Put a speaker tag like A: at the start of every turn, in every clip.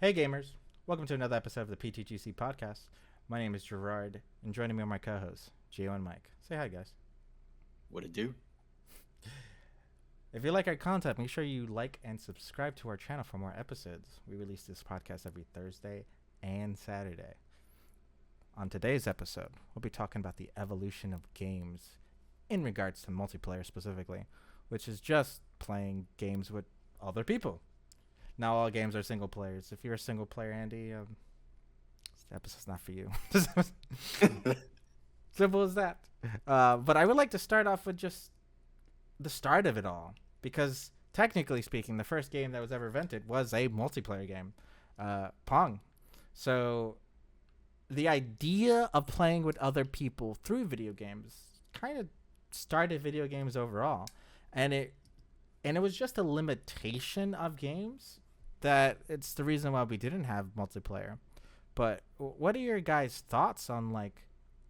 A: Hey gamers, welcome to another episode of the PTGC podcast. My name is Gerard, and joining me are my co-hosts, Gio and Mike. Say hi, guys.
B: What it do?
A: If you like our content, make sure you like and subscribe to our channel for more episodes. We release this podcast every Thursday and Saturday. On today's episode, we'll be talking about the evolution of games in regards to multiplayer specifically, which is just playing games with other people. Now all games are single players. If you're a single player, Andy, this episode's not for you. Simple as that. But I would like to start off with just the start of it all, because technically speaking, the first game that was ever invented was a multiplayer game, Pong. So the idea of playing with other people through video games kind of started video games overall, and it was just a limitation of games that it's the reason why we didn't have multiplayer. But what are your guys' thoughts on like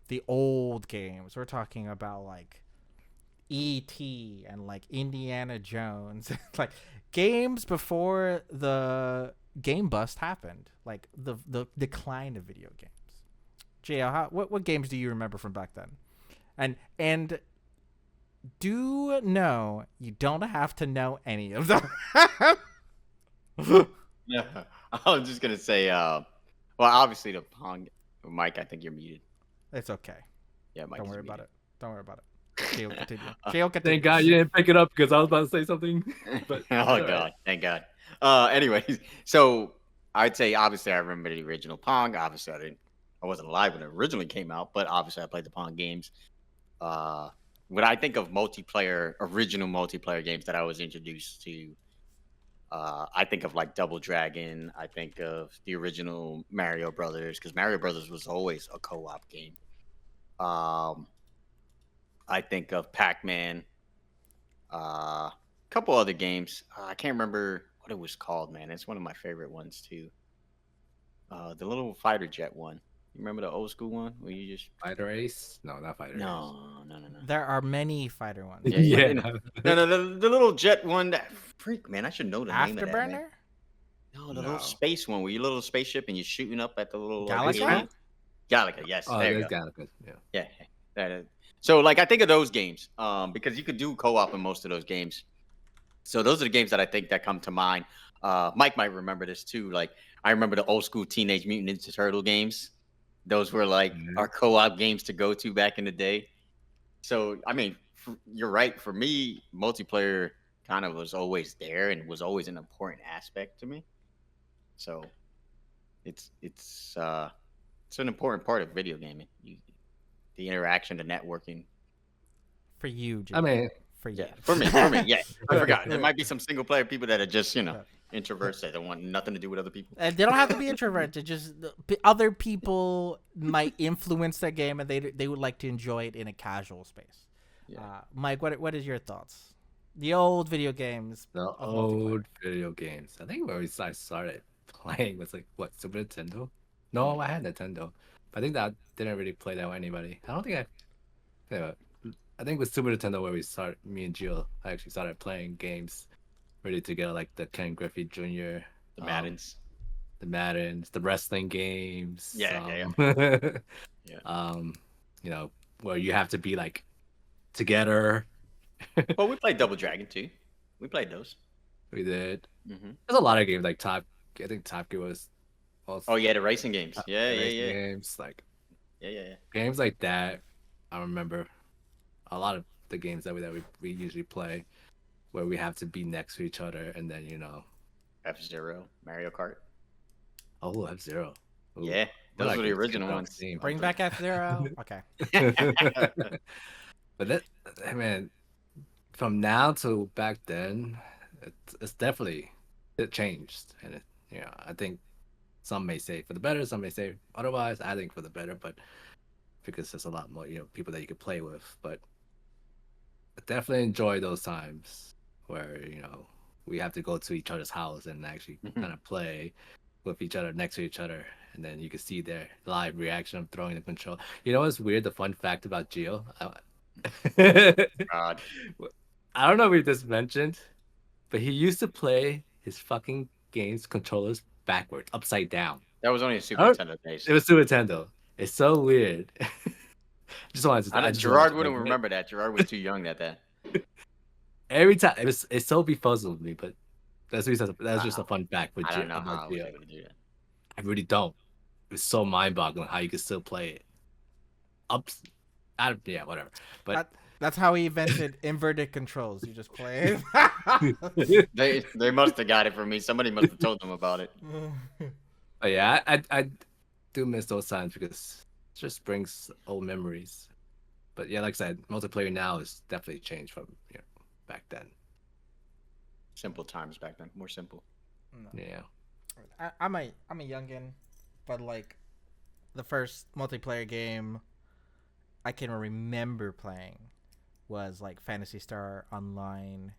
A: the old games? We're talking about like E.T. and like Indiana Jones, like games before the game bust happened, like the decline of video games. JL, what games do you remember from back then? And do know you don't have to know any of them.
B: Yeah, I was just gonna say. Obviously the Pong. Mike, I think you're muted.
A: It's okay.
B: Yeah, Mike.
A: Don't
B: is
A: worry about
B: muted.
A: it. Don't worry about it. Jay will continue. Jay will continue.
C: Thank God you didn't pick it up because I was about to say something. But
B: Oh
C: all right.
B: God, thank God. Anyways, so I'd say obviously I remember the original Pong. Obviously I wasn't alive when it originally came out, but obviously I played the Pong games. When I think of original multiplayer games that I was introduced to, I think of like Double Dragon. I think of the original Mario Brothers, because Mario Brothers was always a co-op game. Um, I think of Pac-Man. A couple other games. I can't remember what it was called, man. It's one of my favorite ones too. The little fighter jet one. You remember the old school one where you just
C: Fighter Ace? No, not Fighter
B: no.
A: There are many fighter ones.
C: Ace.
B: Yeah,
C: Yeah.
B: no, the little jet one. That freak, man. I should know the name of that, man.
A: Afterburner?
B: No, the
C: No.
B: little space one where you little spaceship and you're shooting up at the little
A: Galaxy?
B: alien. Galaga, yes.
C: Oh,
B: there you
C: there's
B: go.
C: Galaga. Yeah.
B: Yeah. So like I think of those games, because you could do co-op in most of those games. So those are the games that I think that come to mind. Mike might remember this too. Like I remember the old school Teenage Mutant Ninja Turtle games. Those were like our co-op games to go to back in the day. So I mean, you're right. For me, multiplayer kind of was always there and was always an important aspect to me. So it's an important part of video gaming. The interaction, the networking.
A: For you, Jay.
C: I mean,
A: for you.
B: Yeah, for me, yeah. I forgot. There might be some single player people that are just, introverts that don't want nothing to do with other people.
A: They don't have to be introverted. Just other people might influence their game, and they would like to enjoy it in a casual space.
B: Yeah.
A: Mike, what is your thoughts? The old video games.
C: the
A: of
C: old video games. I think where I started playing was like, what, Super Nintendo? No, I had Nintendo. But I think that I didn't really play that with anybody. I don't think I think with Super Nintendo where me and Gio actually started playing games really together, like the Ken Griffey Jr.,
B: The Maddens.
C: the wrestling games.
B: Yeah. Yeah.
C: Where you have to be like together.
B: Well, we played Double Dragon too. We played those.
C: We did.
B: Mm-hmm.
C: There's a lot of games like I think Top Gear was also
B: Oh yeah, the racing games. Yeah.
C: games like
B: Yeah.
C: games like that. I remember a lot of the games that we usually play where we have to be next to each other, and then
B: F-Zero, Mario Kart.
C: F-Zero. Ooh.
B: Yeah, those
C: What
B: were
C: I
B: the
C: can
B: original
C: skip
B: ones.
C: that scene.
A: Bring back F-Zero. Okay.
C: But that, man, from now to back then, it's definitely it changed, and I think some may say for the better, some may say otherwise. I think for the better, but because there's a lot more people that you could play with. But I definitely enjoy those times where we have to go to each other's house and actually kind of play with each other next to each other, and then you can see their live reaction of throwing the control. You know what's weird? The fun fact about Gio.
B: God.
C: I don't know if we just mentioned, but he used to play his fucking games controllers backwards, upside down.
B: That was only a Super
C: Oh,
B: Nintendo days.
C: it was Super Nintendo. It's so weird. I just wanted
B: Gerard
C: to
B: wouldn't
C: mention it.
B: remember that. Gerard was too young at that.
C: Every time it's so befuzzled me, but that's just a fun fact with
B: I don't know
C: about
B: how I was
C: Geo.
B: able to do that.
C: I really don't. It's so mind-boggling how you can still play it. Yeah, whatever. But
A: That's how he invented inverted controls. You just play.
B: They must have got it from me. Somebody must have told them about it.
C: but yeah, I do miss those times because it just brings old memories. But yeah, like I said, multiplayer now is definitely changed from back then.
B: Simple times back then, more simple.
A: No.
C: Yeah.
A: I'm a youngin, but like the first multiplayer game I can remember playing was like Phantasy Star Online,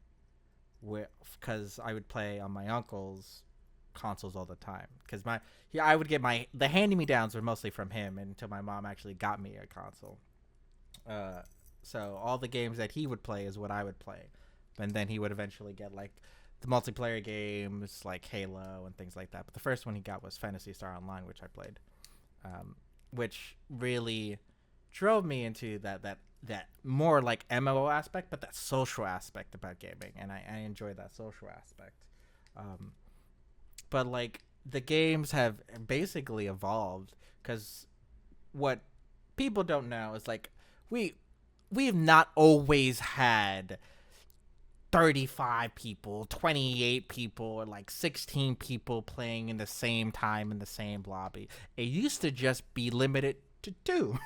A: because I would play on my uncle's consoles all the time. Because I would get the hand-me-downs were mostly from him until my mom actually got me a console. So all the games that he would play is what I would play, and then he would eventually get like the multiplayer games like Halo and things like that. But the first one he got was Phantasy Star Online, which I played, which really drove me into that more like MMO aspect, but that social aspect about gaming, and I enjoy that social aspect. But like the games have basically evolved, because what people don't know is like we've not always had 35 people, 28 people, or like 16 people playing in the same time in the same lobby. It used to just be limited to 2.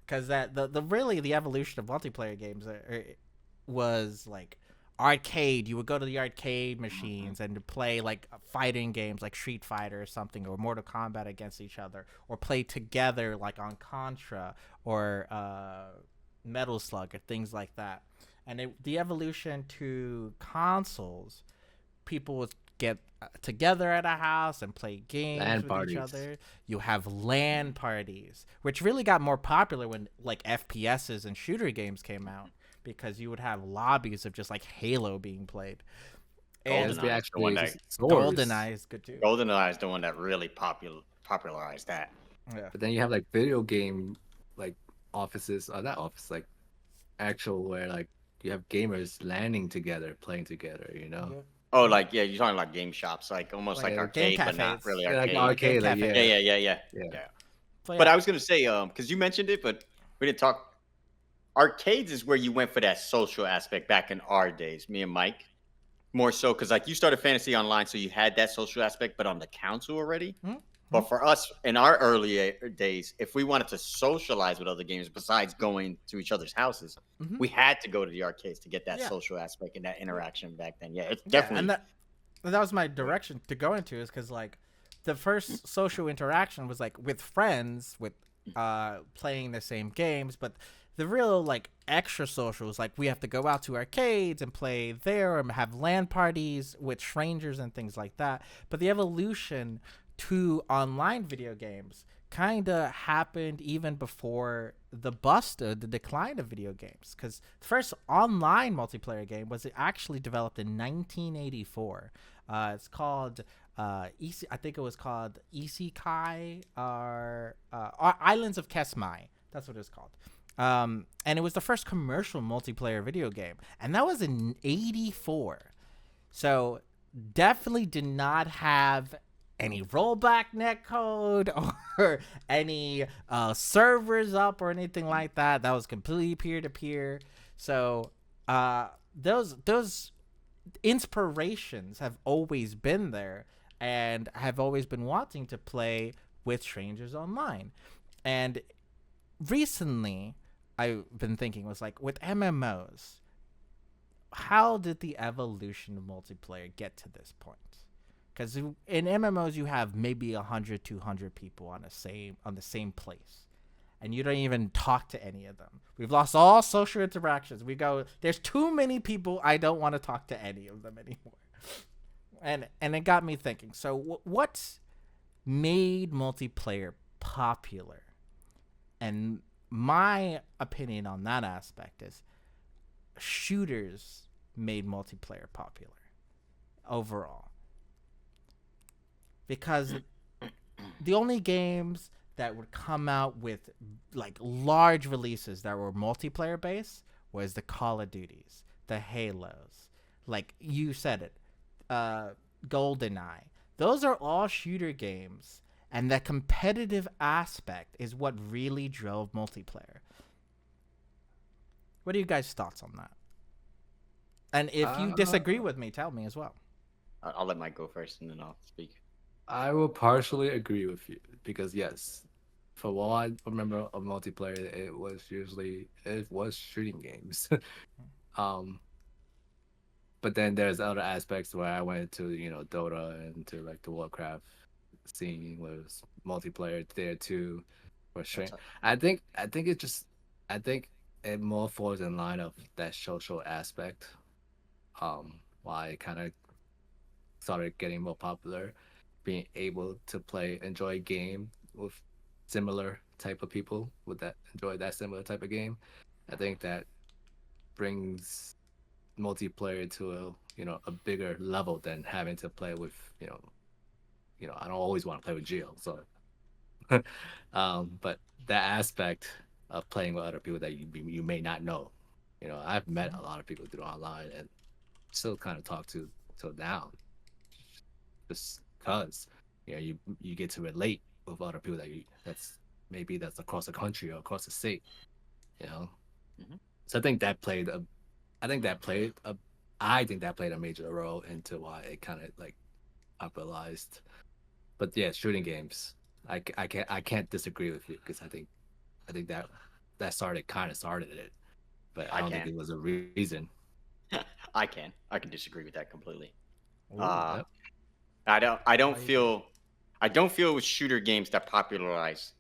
A: Because the evolution of multiplayer games was like arcade. You would go to the arcade machines and play like fighting games like Street Fighter or something, or Mortal Kombat against each other, or play together like on Contra or Metal Slug or things like that. And the evolution to consoles, people would get together at a house and play games
C: LAN
A: with
C: parties.
A: each other. You have LAN parties, which really got more popular when like FPSs and shooter games came out, because you would have lobbies of just like Halo being played. And
B: GoldenEye is the one that
A: GoldenEye is good too.
B: GoldenEye is the one that really popularized that.
A: Yeah.
C: But then you have like video game like offices, not office, like actual where like you have gamers landing together, playing together,
A: Yeah.
B: Oh, like you're talking like game shops, like almost
A: Like
B: like
A: game
B: arcade, but not
A: cafes.
B: really
C: Yeah, like
B: arcade.
C: arcade,
A: Game
C: like,
A: cafes.
B: Yeah.
C: Yeah.
B: But I was gonna say, because you mentioned it, but we didn't talk. Arcades is where you went for that social aspect back in our days, me and Mike. More so, because like you started Fantasy Online, so you had that social aspect, but on the console already.
A: Mm-hmm.
B: But for us in our early days, if we wanted to socialize with other games besides going to each other's houses, we had to go to the arcades to get that social aspect and that interaction back then. Yeah, it's definitely.
A: And that was my direction to go into, is because like the first social interaction was like with friends, with playing the same games, but the real like extra social was like we have to go out to arcades and play there and have LAN parties with strangers and things like that. But the evolution to online video games kind of happened even before the decline of video games, because the first online multiplayer game was actually developed in 1984. It's called I think it was called Isekai, or Islands of Kesmai. That's what it's called. And it was the first commercial multiplayer video game, and that was in 84. So definitely did not have any rollback netcode or any servers up or anything like that. That was completely peer-to-peer. So those inspirations have always been there, and have always been wanting to play with strangers online. And recently I've been thinking was like, with MMOs, how did the evolution of multiplayer get to this point? Because in MMOs you have maybe 100, 200 people on the same place, and you don't even talk to any of them. We've lost all social interactions. We go, there's too many people, I don't want to talk to any of them anymore. And it got me thinking. So what made multiplayer popular? And my opinion on that aspect is shooters made multiplayer popular overall. because the only games that would come out with like large releases that were multiplayer based was the Call of Duties, the Halos, like you said it, GoldenEye. Those are all shooter games, and the competitive aspect is what really drove multiplayer. What are you guys' thoughts on that? And if you disagree with me, tell me as well.
B: I'll let Mike go first, and then I'll speak.
C: I will partially agree with you because yes, for what I remember of multiplayer, it was shooting games. um, but then there's other aspects where I went to Dota and to like the Warcraft scene was multiplayer there too, for sure. I think it just I think it more falls in line of that social aspect. Why it kind of started getting more popular, being able to enjoy a game with similar type of people with that enjoy that similar type of game. I think that brings multiplayer to a bigger level than having to play with I don't always want to play with Geo, so but that aspect of playing with other people that you may not know. I've met a lot of people through online and still kind of talk to till now, just because you get to relate with other people that's across the country or across the state. You know,
B: Mhm.
C: so I think that played a I think that played a major role into why it kind of like popularized. But yeah, shooting games. I can't disagree with you because I think that started it, but I
B: I
C: don't think
B: can.
C: it was a reason.
B: I can. I can disagree with that completely.
A: Ooh,
B: Uh,
C: Yep.
B: I don't. I
A: why
B: don't
A: is that?
B: feel. I don't feel it was shooter games that popularized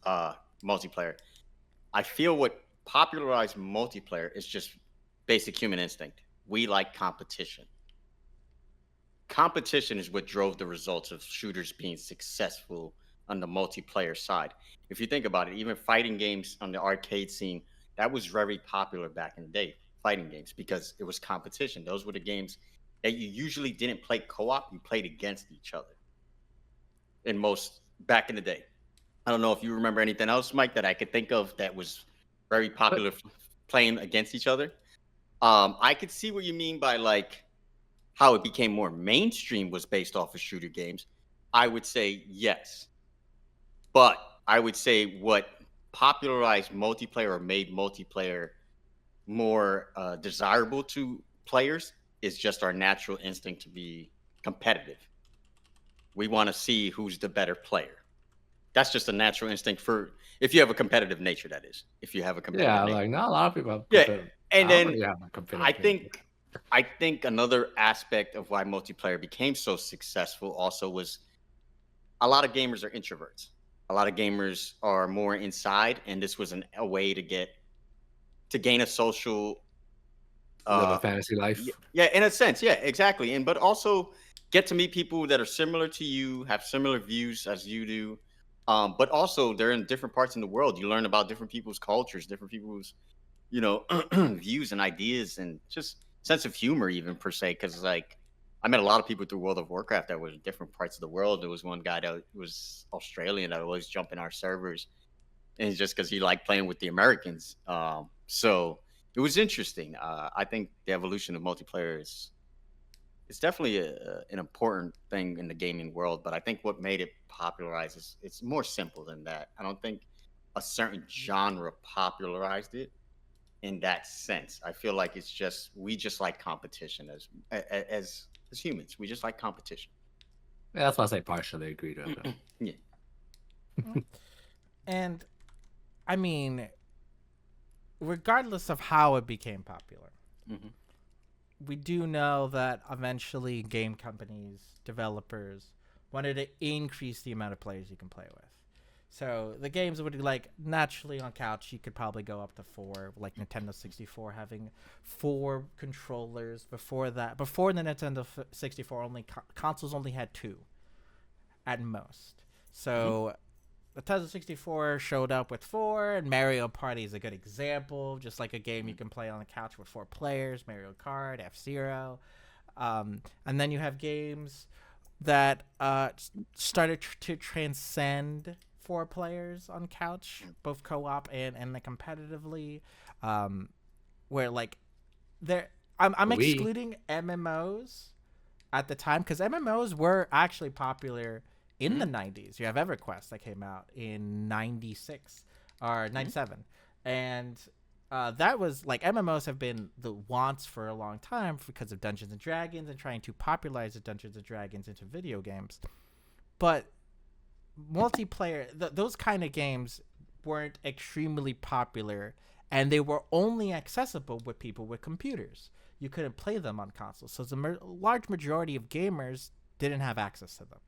B: uh, multiplayer. I feel what popularized multiplayer is just basic human instinct. We like competition. Competition is what drove the results of shooters being successful on the multiplayer side. If you think about it, even fighting games on the arcade scene, that was very popular back in the day, fighting games, because it was competition. Those were the games that you usually didn't play co-op, you played against each other in most back in the day. I don't know if you remember anything else, Mike, that I could think of that was very
C: But
B: popular playing against each other. I could see what you mean by like how it became more mainstream was based off of shooter games. I would say yes, but I would say what popularized multiplayer or made multiplayer more desirable to players is just our natural instinct to be competitive. We want to see who's the better player. That's just a natural instinct for if you have a competitive nature. That is, if you have a competitive
C: yeah,
B: nature.
C: like not a lot of people have
B: Yeah,
C: competitive.
B: and
C: I don't
B: then
C: really have a
B: I
C: competitive nature.
B: think I think another aspect of why multiplayer became so successful also was a lot of gamers are introverts. A lot of gamers are more inside, and this was a way to gain a social
C: Live a
B: uh
C: fantasy life.
B: yeah, in a sense, yeah, exactly. And but also get to meet people that are similar to you, have similar views as you do. But also they're in different parts in the world. You learn about different people's cultures, different people's views and ideas and just sense of humor even per se because like I met a lot of people through World of Warcraft that were in different parts of the world. There was one guy that was Australian that would always jump in our servers and just because he liked playing with the Americans. So it was interesting. I think the evolution of multiplayer is it's definitely an important thing in the gaming world, but I think what made it popularized is it's more simple than that. I don't think a certain genre popularized it in that sense. I feel like it's just we just like competition as humans. We just like competition.
C: Yeah, that's why I say partially agree to it.
B: Yeah.
A: And I mean, regardless of how it became popular,
B: Hmm.
A: we do know that eventually game companies, developers wanted to increase the amount of players you can play with. So the games would like naturally on couch you could probably go up to 4, like Nintendo 64 having 4 controllers. Before the Nintendo 64 consoles only had 2 at most.
B: Hmm.
A: So the Nintendo 64 showed up with 4, and Mario Party is a good example. Just like a game you can play on the couch with 4 players, Mario Kart, F-Zero. And then you have games that started to transcend 4 players on couch, both co-op and the competitively, where like there I'm
C: We
A: excluding MMOs at the time because MMOs were actually popular in the 90s. You have EverQuest that came out in 96 or 97. And that was like MMOs have been the wants for a long time because of Dungeons and Dragons and trying to popularize the Dungeons and Dragons into video games. But multiplayer, those kind of games weren't extremely popular, and they were only accessible with people with computers. You couldn't play them on consoles, so the large majority of gamers didn't have access to them.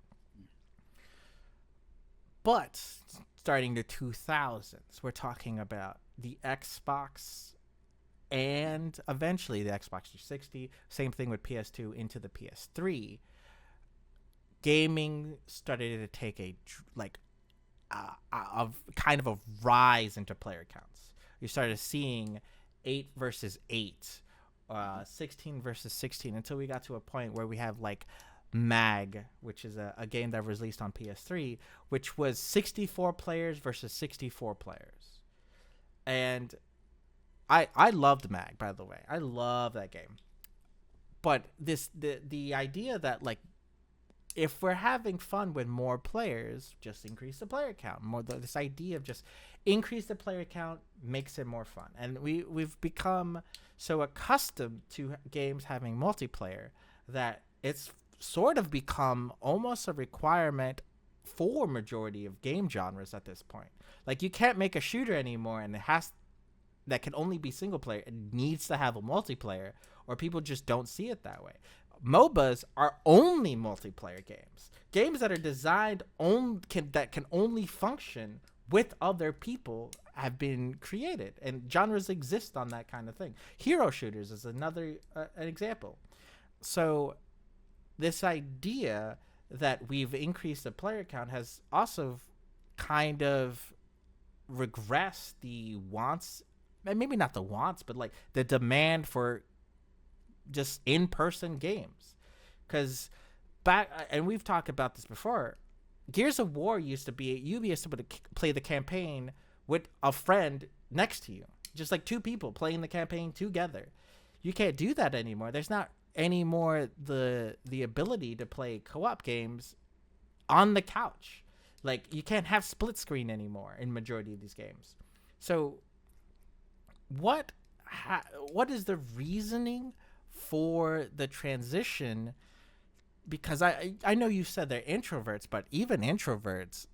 A: But starting the 2000s, we're talking about the Xbox and eventually the Xbox 360. Same thing with PS2 into the PS3. Gaming started to take a kind of a rise into player counts. You started seeing 8 versus 8, 16 versus 16, until we got to a point where we have like Mag, which is a game that was released on PS3, which was 64 players versus 64 players. And I loved Mag, by the way. I love that game. But the idea that like if we're having fun with more players, just increase the player count. This idea of just increase the player count makes it more fun. And we've become so accustomed to games having multiplayer that it's sort of become almost a requirement for majority of game genres at this point. Like you can't make a shooter anymore and that can only be single player. It needs to have a multiplayer, or people just don't see it that way. MOBAs are only multiplayer games that are designed that can only function with other people have been created, and genres exist on that kind of thing. Hero shooters is another an example. So this idea that we've increased the player count has also kind of regressed the wants, maybe not the wants, but like the demand for just in-person games. Because and we've talked about this before, Gears of War used to be, you'd be able to play the campaign with a friend next to you, just like 2 people playing the campaign together. You can't do that anymore. There's not anymore the ability to play co-op games on the couch. Like you can't have split screen anymore in majority of these games. So what is the reasoning for the transition? Because I know you said they're introverts, but even introverts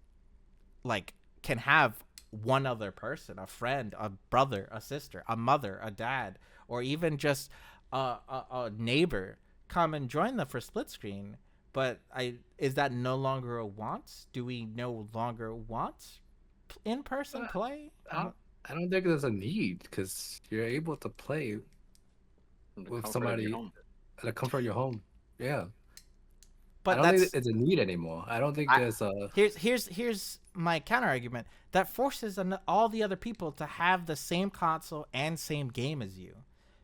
A: like can have one other person, a friend, a brother, a sister, a mother, a dad, or even just a neighbor come and join them for split screen. But is that no longer a want? Do we no longer want in-person play?
C: I don't think there's a need, because you're able to play with somebody at the comfort of your home. Yeah. But I don't think it's a need anymore. I don't think there's a...
A: Here's my counter argument. That forces all the other people to have the same console and same game as you.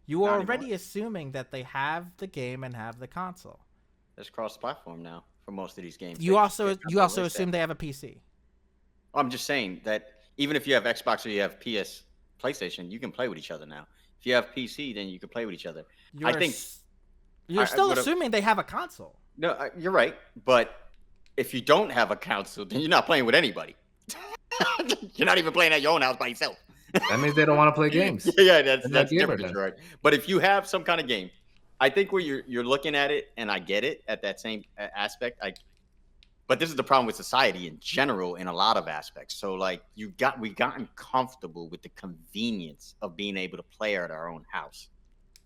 A: You are already assuming that they have the game and have the console.
B: It's cross-platform now for most of these games.
A: You also assume they have a PC.
B: I'm just saying that even if you have Xbox or you have PlayStation, you can play with each other now. If you have PC, then you can play with each other.
A: You're still assuming they have a console.
B: No, you're right. But if you don't have a console, then you're not playing with anybody. You're not even playing at your own house by yourself.
C: That means they don't want to play games.
B: Yeah, that's different, right? But if you have some kind of game, I think where you're looking at it, and I get it at that same aspect. But this is the problem with society in general in a lot of aspects. So like we've gotten comfortable with the convenience of being able to play at our own house.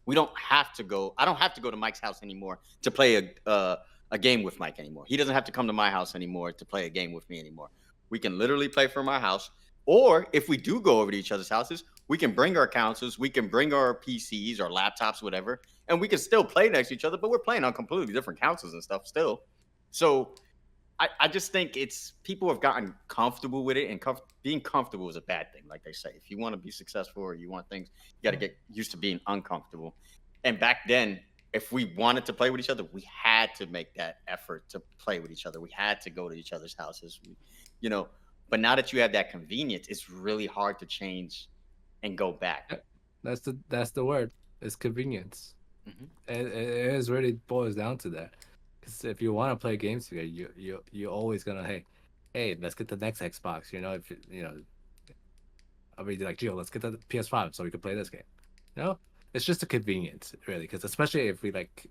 B: We don't have to go. I don't have to go to Mike's house anymore to play a game with Mike anymore. He doesn't have to come to my house anymore to play a game with me anymore. We can literally play from our house. Or if we do go over to each other's houses, we can bring our consoles, we can bring our PCs or laptops, whatever, and we can still play next to each other, but we're playing on completely different consoles and stuff still. So I just think people have gotten comfortable with it, and being comfortable is a bad thing. Like they say, if you want to be successful or you want things, you got to get used to being uncomfortable. And back then, if we wanted to play with each other, we had to make that effort to play with each other. We had to go to each other's houses. You know, but now that you have that convenience, it's really hard to change and go back.
C: That's the word. It's convenience.
B: Hmm.
C: It is really boils down to that. Because if you want to play games together, you're always gonna hey, let's get the next Xbox. You know, if you know, I mean, like Gio, let's get the PS5 so we can play this game. You know, it's just a convenience, really. Because especially if we like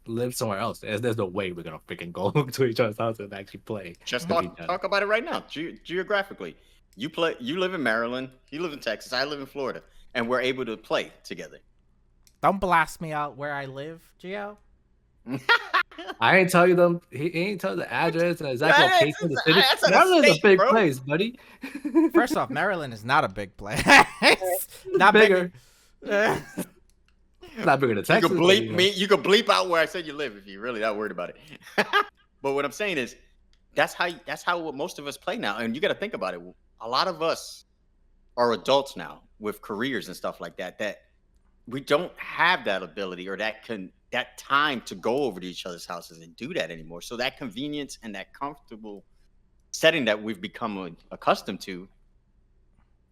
C: live somewhere else, there's no way we're gonna freaking go to each other's house and actually play.
B: Just
C: with each other.
B: talk about it right now, geographically. You live in Maryland, you live in Texas, I live in Florida, and we're able to play together.
A: Don't blast me out where I live, Gio.
C: I ain't tell you them. He ain't tell the address and exact
B: That's-
C: location of the city.
B: that's a
C: Maryland's a
B: state,
C: big
B: bro.
C: place, buddy.
A: First off, Maryland is not a big place. Not
C: bigger.
A: bigger.
C: Not bigger than
B: You
C: Texas.
B: could
C: but,
B: bleep
C: you know.
B: me. You could bleep out where I said you live if you're really not worried about it. But what I'm saying is, that's how most of us play now. And you got to think about it. A lot of us are adults now with careers and stuff like that. That we don't have that ability or that time to go over to each other's houses and do that anymore. So that convenience and that comfortable setting that we've become accustomed to,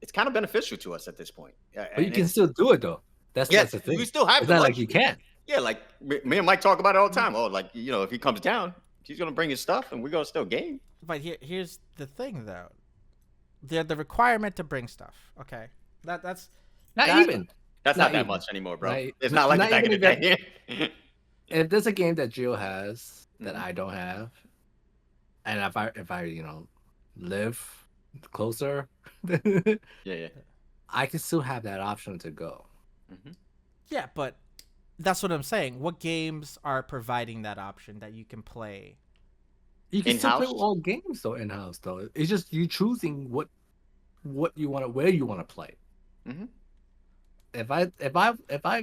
B: it's kind of beneficial to us at this point.
C: But you can still do it though. That's the thing.
B: we still have.
C: It's
B: the
C: not like you
B: luxury.
C: can't.
B: Yeah, like me and Mike talk about it all the time. Oh, like if he comes down, he's gonna bring his stuff, and we're gonna still game.
A: But here's the thing, though. The requirement to bring stuff. Okay, that's
C: Not
A: That-
C: even.
B: That's
C: Not
B: not that
C: even.
B: much anymore, bro.
C: Not-
B: It's not like
C: not
B: back in the
C: even
B: day.
C: If there's a game that Gio has that
B: Mhm.
C: I don't have, and if I live closer,
B: Yeah.
C: I can still have that option to go.
B: Hmm.
A: yeah, but that's what I'm saying. What games are providing that option that you can play?
C: You can still play
B: In-house?
C: all games though in house though. It's just you choosing what you want to where you want to play.
B: Mhm.
C: If I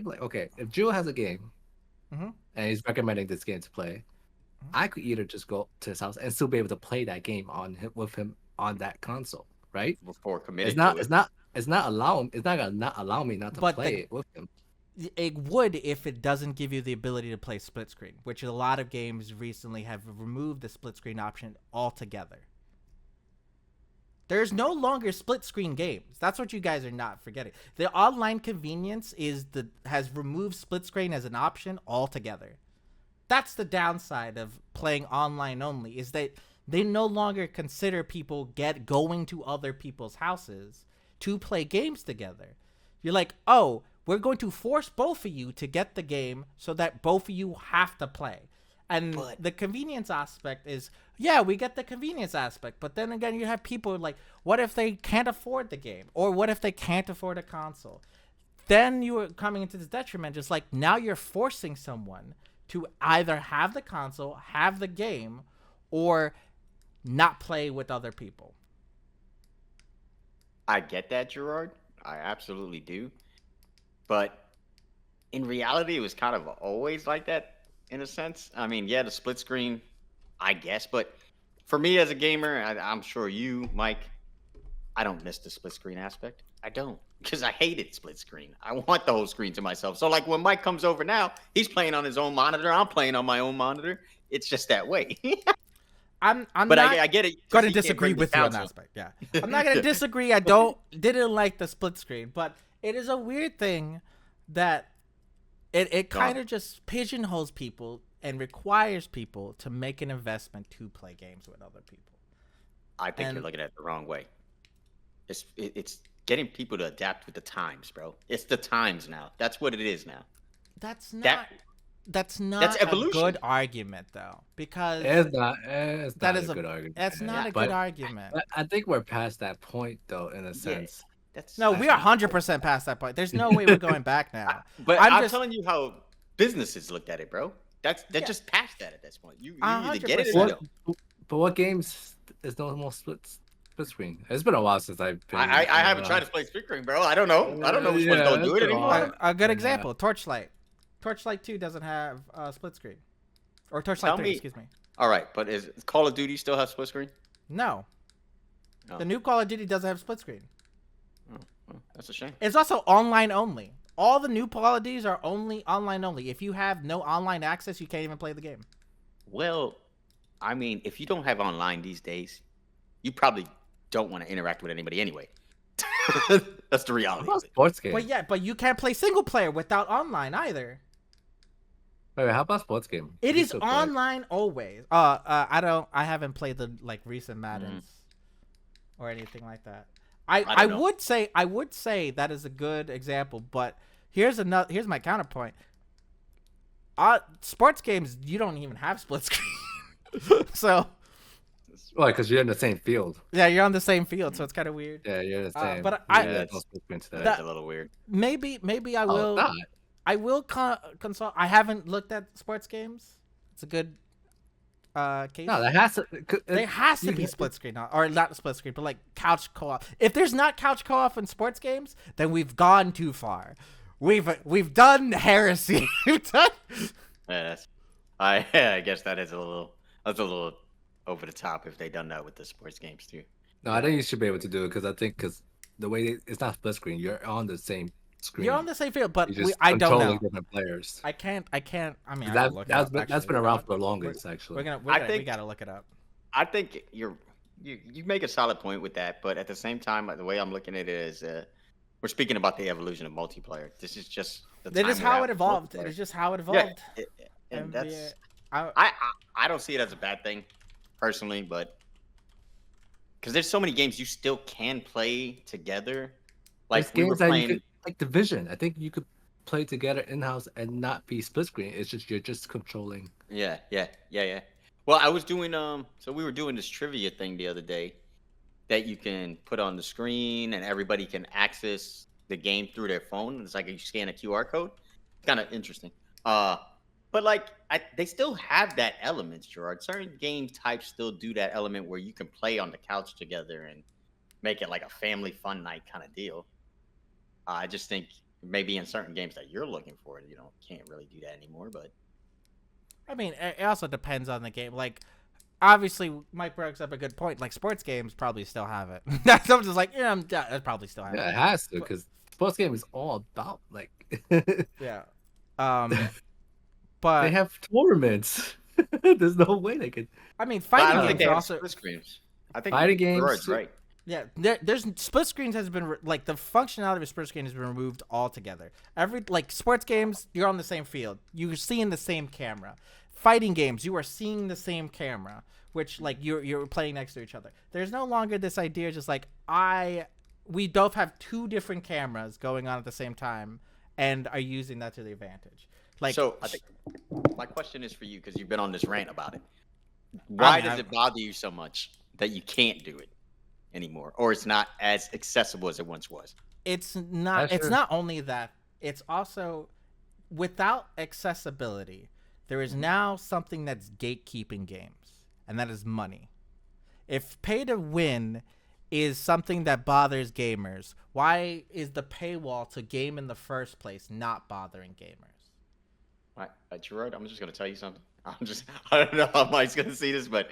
C: like okay, if Gio has a game
A: Mhm.
C: and he's recommending this game to play,
A: Mhm.
C: I could either just go to his house and still be able to play that game with him on that console, right?
B: Before committing
C: It's not
B: to it.
C: it's not gonna not allow me not to
A: But
C: play it with him.
A: It would if it doesn't give you the ability to play split screen, which a lot of games recently have removed the split screen option altogether. There's no longer split screen games. That's what you guys are not forgetting. The online convenience has removed split screen as an option altogether. That's the downside of playing online only, is that they no longer consider people going to other people's houses to play games together. You're like, oh, we're going to force both of you to get the game so that both of you have to play. And the convenience aspect is, yeah, we get the convenience aspect. But then again, you have people like, what if they can't afford the game? Or what if they can't afford a console? Then you are coming into this detriment, just like now you're forcing someone to either have the console, have the game, or not play with other people.
B: I get that, Gerard. I absolutely do. But in reality, it was kind of always like that in a sense. I mean, yeah, the split screen, I guess. But for me as a gamer, I'm sure you, Mike, I don't miss the split screen aspect. I don't. Because I hated split screen. I want the whole screen to myself. So, like, when Mike comes over now, he's playing on his own monitor. I'm playing on my own monitor. It's just that way.
A: I'm
B: But
A: not
B: I get it. 'cause
A: going to
B: he can't
A: disagree
B: bring the
A: with you on that
B: console.
A: aspect. Yeah, I'm not going to disagree. I didn't like the split screen, but it is a weird thing that it kind of just pigeonholes people and requires people to make an investment to play games with other people.
B: I think
A: And-
B: you're looking at it the wrong way. It's getting people to adapt with the times, bro. It's the times now. That's what it is now.
A: That's
B: That's
A: not a
B: evolution.
A: good argument though, because
C: It's not
A: that
C: a
A: is
C: good argument.
A: that's not a
C: But
A: good argument.
C: I think we're past that point though, in a sense.
B: That's
A: No, we are 100% past that point. There's no way we're going back now.
B: But
A: I'm
B: I'm
A: just-
B: telling you how businesses looked at it, bro. They're just past that at this point. You either get it or you
A: 100%.
B: don't.
C: But what games is no more split screen? It's been a while since I've been.
B: I haven't tried to play split screen, bro. I don't know. I don't know which ones
C: Yeah,
B: don't do it
C: it's been a
B: anymore.
C: while.
A: A good
C: Yeah.
A: example, Torchlight. Torchlight 2 doesn't have split screen. Or Torchlight
B: Tell
A: 3,
B: me-
A: excuse me.
B: All right, but is Call of Duty still have split screen?
A: No.
B: No.
A: The new Call of Duty doesn't have split screen.
B: That's a shame.
A: It's also online only. all the new qualities are only online only. If you have no online access, you can't even play the game.
B: Well, I mean, if you don't have online these days, you probably don't want to interact with anybody anyway. That's the
C: What
B: reality.
C: about
B: Of it.
C: sports games?
A: But you can't play single player without online either.
C: Wait, how about sports game?
A: It
C: You
A: is
C: still play.
A: online always. I haven't played the like recent Maddens or anything like that. I
B: don't know.
A: would say that is a good example, but here's my counterpoint. Sports games, you don't even have split screen. So
C: Well, because you're in the same field.
A: yeah, you're on the same field, so it's kind of weird.
C: Yeah, you're the same.
A: but
C: Yeah,
B: that's-
C: that.
B: That's a little weird.
A: Maybe I
C: Oh,
A: will.
C: not.
A: I will consult. I haven't looked at sports games. It's a good case.
C: No, that has to.
A: There has to be split screen, or not split screen, but like couch co-op. If there's not couch co-op in sports games, then we've gone too far. We've done heresy. We've done.
B: Yeah, I guess that's a little over the top if they done that with the sports games too.
C: No, I think you should be able to do it because the way it's not split screen, you're on the same screen.
A: You're on the same field, but
C: You're just
A: I don't
C: controlling
A: know.
C: different players.
A: I can't. I mean, I
C: That,
A: gotta look it
C: that's
A: up,
C: been, that's
A: actually.
C: been around for the longest, actually.
A: We gotta look it up.
B: I think you make a solid point with that, but at the same time, the way I'm looking at it is, we're speaking about the evolution of multiplayer. This is just the
A: That
B: time
A: is
B: we're
A: how
B: at
A: it
B: with
A: evolved.
B: multiplayer.
A: It is just how it
B: Yeah,
A: evolved.
B: and
A: NBA
B: that's I don't see it as a bad thing, personally, but because there's so many games you still can play together. Like
C: There's
B: we were
C: games that you
B: playing.
C: could, like Division. I think you could play together in house and not be split screen. It's just you're just controlling.
B: Yeah. Well, I was doing so we were doing this trivia thing the other day that you can put on the screen and everybody can access the game through their phone. It's like you scan a QR code. It's kind of interesting. But like they still have that element, Gerard. Certain game types still do that element where you can play on the couch together and make it like a family fun night kind of deal. I just think maybe in certain games that you're looking for, you can't really do that anymore. But
A: I mean, it also depends on the game. Like, obviously, Mike brings up a good point. Like, sports games probably still have it. I'm just like, I probably still have
C: Yeah,
A: it.
C: it has to because sports game is all about like
A: Yeah. But
C: they have tournaments. There's no way they could.
A: I mean,
B: I
A: fighting
B: don't think
A: games
B: they
A: are
B: have
A: also.
B: split screens. I think
C: Fighting games,
B: Gerard's right.
A: Yeah, there's split screens has been like the functionality of split screen has been removed altogether. Like sports games, you're on the same field, you're seeing the same camera. Fighting games, you are seeing the same camera, which like you're playing next to each other. There's no longer this idea just like we both have two different cameras going on at the same time and are using that to the advantage. Like,
B: So I think my question is for you because you've been on this rant about it. Why does it bother you so much that you can't do it anymore, or it's not as accessible as it once was?
A: it's not.
C: That's
A: It's
C: true.
A: not only that. It's also without accessibility. There is now something that's gatekeeping games, and that is money. If pay to win is something that bothers gamers, why is the paywall to game in the first place not bothering gamers?
B: All right, Gerard, I'm just gonna tell you something. I don't know how Mike's gonna see this, but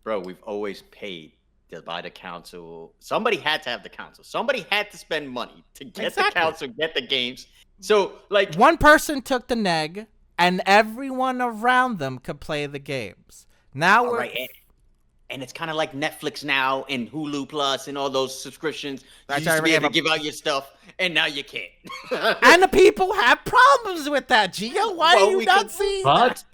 B: bro, we've always paid to buy the console. Somebody had to have the console. Somebody had to spend money to get
A: Exactly.
B: the console, get the games. So like,
A: One person took the neg, and everyone around them could play the games. Now
B: all
A: we're
B: right, and it's kind of like Netflix now and Hulu Plus and all those subscriptions. You used to be able to give out your stuff, and now you can't.
A: and the people have problems with that. Gio, why
B: Well,
A: do you
B: we
A: not
B: can-
A: see
C: But
A: that?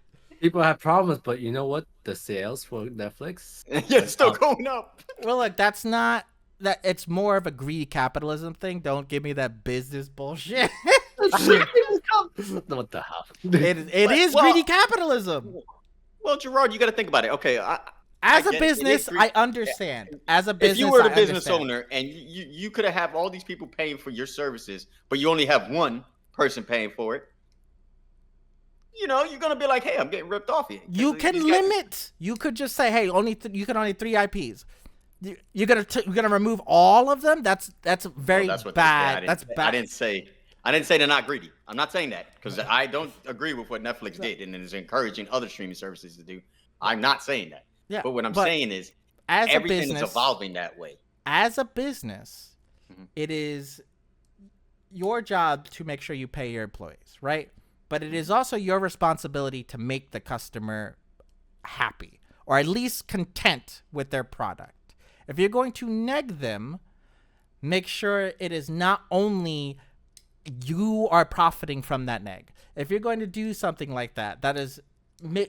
C: people have problems. But you know what? The sales for Netflix.
B: Yeah, it's still going up.
A: Well, look, that's not that. It's more of a greedy capitalism thing. Don't give me that business bullshit.
C: What the hell?
A: it is
B: Well-
A: greedy capitalism.
B: Well, Gerard, you got to think about it. Okay,
A: As
B: I
A: a
B: get it. It is
A: business,
B: greedy.
A: I understand. As a
B: if
A: business,
B: you were the
A: I
B: business
A: understand.
B: owner and you could have all these people paying for your services, but you only have one person paying for it, you're gonna be like, hey, I'm getting ripped off here.
A: You can
B: These guys-
A: limit. You could just say, hey, you can only 3 IPs. You're gonna remove all of them. That's very
B: Well, that's what they say.
A: bad. That's bad.
B: I didn't say they're not greedy. I'm not saying that because I don't agree with what Netflix did and is encouraging other streaming services to do. I'm not saying that.
A: Yeah,
B: But what I'm saying is
A: as a
B: everything
A: business,
B: is evolving that way.
A: as a business,
B: Mhm.
A: it is your job to make sure you pay your employees, right? But it is also your responsibility to make the customer happy or at least content with their product. If you're going to neg them, make sure it is not only you are profiting from that neg. If you're going to do something like that, that is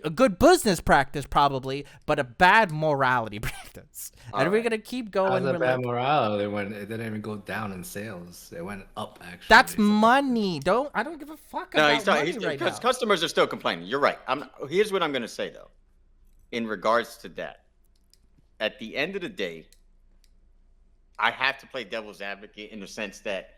A: a good business practice probably, but a bad morality practice. And we're going to keep going.
C: How's a bad morale? It didn't even go down in sales. It went up, actually.
A: That's money. I don't give a fuck about money right now.
B: Because customers are still complaining. You're right. Here's what I'm going to say, though. In regards to that, at the end of the day, I have to play devil's advocate in the sense that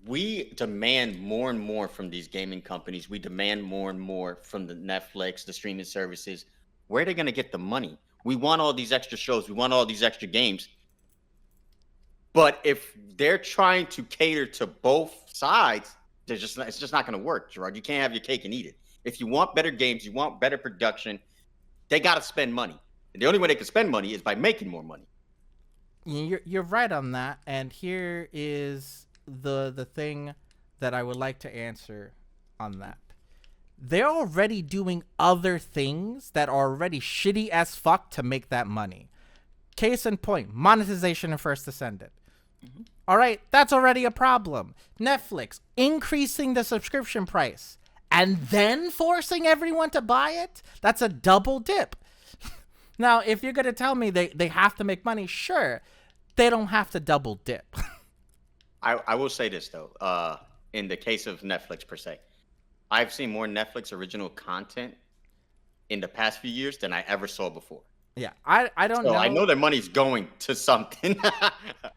B: we demand more and more from these gaming companies. We demand more and more from the Netflix, the streaming services. Where are they going to get the money? We want all these extra shows. We want all these extra games. But if they're trying to cater to both sides, it's just not going to work, Gerard. You can't have your cake and eat it. If you want better games, you want better production, they got to spend money. And the only way they can spend money is by making more money.
A: You're right on that. And here is the thing that I would like to answer on that. They're already doing other things that are already shitty as fuck to make that money. Case in point, monetization in First Descendant. Mm-hmm. All right, that's already a problem. Netflix increasing the subscription price and then forcing everyone to buy it? That's a double dip. Now, if you're going to tell me they have to make money, sure. They don't have to double dip.
B: I will say this, though. In the case of Netflix, per se, I've seen more Netflix original content in the past few years than I ever saw before.
A: Yeah, I don't know.
B: I know their money's going to something.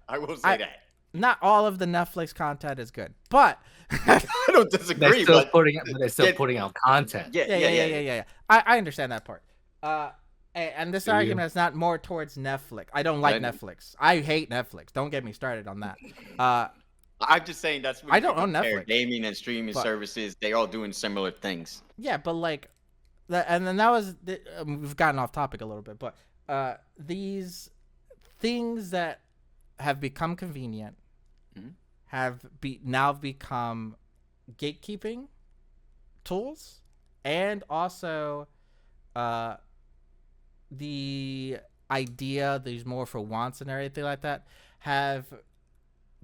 B: I will say that.
A: Not all of the Netflix content is good, but
B: I don't disagree.
C: They're still putting out content.
A: Yeah. I understand that part. And this argument is not more towards Netflix. I don't like Netflix. I hate Netflix. Don't get me started on that.
B: I'm just saying that's what
A: I don't own Netflix.
B: Gaming and streaming services, they all doing similar things.
A: Yeah, but like, and then that was we've gotten off topic a little bit, but these things that have become convenient have now become gatekeeping tools, and also the idea these more for wants and everything like that have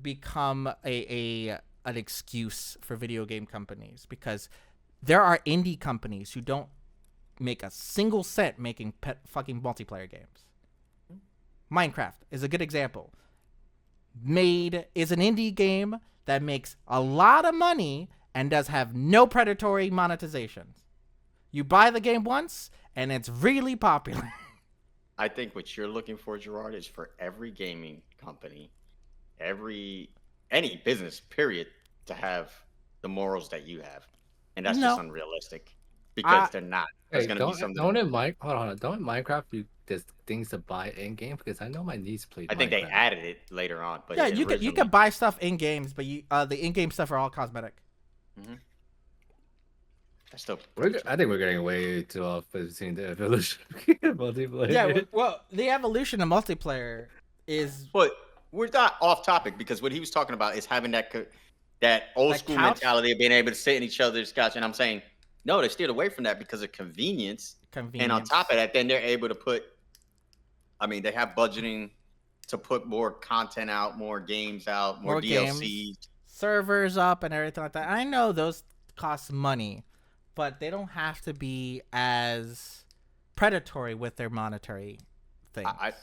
A: become an excuse for video game companies, because there are indie companies who don't make a single cent making fucking multiplayer games. Minecraft is a good example. Is an indie game that makes a lot of money and does have no predatory monetizations. You buy the game once and it's really popular.
B: I think what you're looking for, Gerard, is for every gaming company, any business, period, to have the morals that you have. And that's just unrealistic, because they're not. There's going to be something.
C: Hold on. Don't Minecraft there's things to buy in game? Because I know my niece played.
B: I think they added it later on. But
A: yeah, you can buy stuff in games, but the in-game stuff are all cosmetic.
B: Mm-hmm.
C: I think we're getting way too off seeing the evolution of multiplayer.
A: Yeah, well, the evolution of multiplayer is.
B: But we're not off topic, because what he was talking about is having that old school mentality of being able to sit in each other's couch. And I'm saying, no, they steered away from that because of convenience. And on top of that, then they're able to put. They have budgeting to put more content out, more games out, more DLCs,
A: games, servers up, and everything like that. I know those cost money, but they don't have to be as predatory with their monetary things.
B: I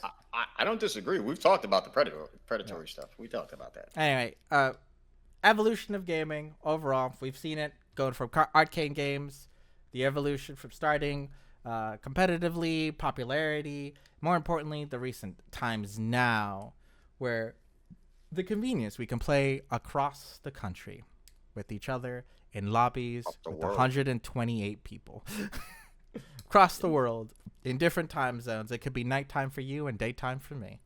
B: don't disagree. We've talked about the predatory stuff. We talked about that.
A: Anyway, evolution of gaming overall, we've seen it going from arcade games, the evolution from starting competitively, popularity, more importantly, the recent times now, where the convenience, we can play across the country with each other in lobbies with 128 people across the world in different time zones. It could be nighttime for you and daytime for me.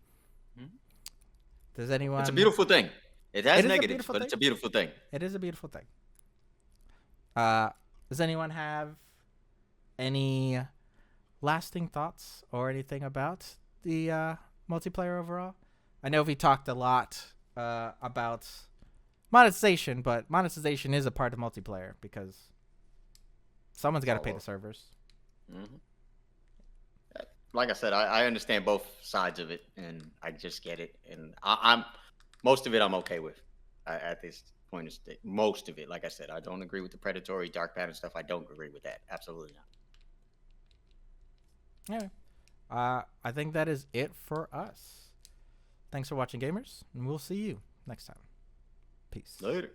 A: Does anyone?
B: It's a beautiful thing. It has negatives, but it's a beautiful thing.
A: It is a beautiful thing. Does anyone have any lasting thoughts or anything about the multiplayer overall? I know we talked a lot about monetization, but monetization is a part of multiplayer because someone's got to pay the servers.
B: Mm-hmm. Like I said, I understand both sides of it, and I just get it. And I'm most of it I'm okay with at this point. Most of it, like I said, I don't agree with the predatory dark pattern stuff. I don't agree with that. Absolutely not.
A: Yeah. I think that is it for us. Thanks for watching, gamers, and we'll see you next time. Peace.
B: Later.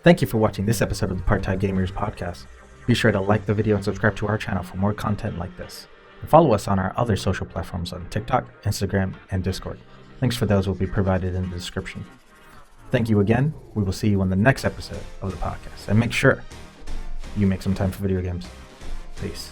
A: Thank you for watching this episode of the Part-Time Gamers podcast. Be sure to like the video and subscribe to our channel for more content like this. And follow us on our other social platforms on TikTok, Instagram, and Discord. Links for those will be provided in the description. Thank you again. We will see you on the next episode of the podcast. And make sure you make some time for video games. Peace.